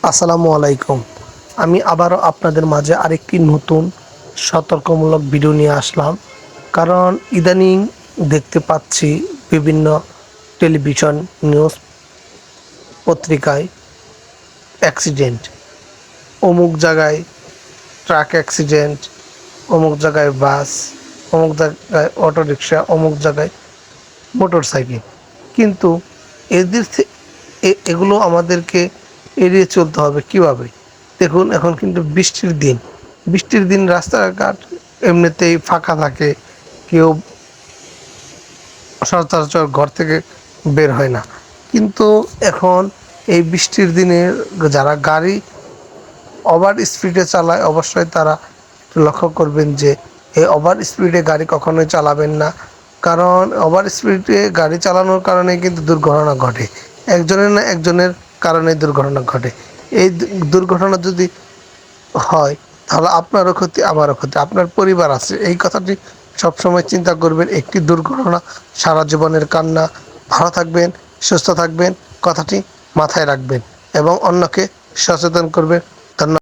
আসসালামু আলাইকুম। আমি আবারও আপনাদের মাঝে আরেকটি নতুন সতর্কমূলক ভিডিও নিয়ে আসলাম। কারণ ইদানিং দেখতে পাচ্ছি বিভিন্ন টেলিভিশন, নিউজ, পত্রিকায় অ্যাক্সিডেন্ট। অমুক জায়গায় ট্রাক অ্যাক্সিডেন্ট, অমুক জায়গায় বাস, অমুক জায়গায় অটোরিকশা, অমুক জায়গায় মোটরসাইকেল। কিন্তু এদের এগুলো আমাদেরকে এড়িয়ে চলতে হবে কিভাবে? দেখুন, এখন কিন্তু বৃষ্টির দিন। বৃষ্টির দিন রাস্তাঘাট এমনিতেই ফাঁকা থাকে, কেউ সচরাচর ঘর থেকে বের হয় না। কিন্তু এখন এই বৃষ্টির দিনে যারা গাড়ি ওভার স্পিডে চালায়, অবশ্যই তারা একটু লক্ষ্য করবেন যে এই ওভার স্পিডে গাড়ি কখনোই চালাবেন না। কারণ ওভার স্পিডে গাড়ি চালানোর কারণে কিন্তু দুর্ঘটনা ঘটে, একজনের না একজনের কারণে দুর্ঘটনা ঘটে। এই দুর্ঘটনা যদি হয় তাহলে আপনারও ক্ষতি, আমারও ক্ষতি, আপনার পরিবার আছে, এই কথাটি সবসময় চিন্তা করবেন। একটি দুর্ঘটনা সারা জীবনের কান্না। ভালো থাকবেন, সুস্থ থাকবেন, কথাটি মাথায় রাখবেন এবং অন্যকে সচেতন করবেন।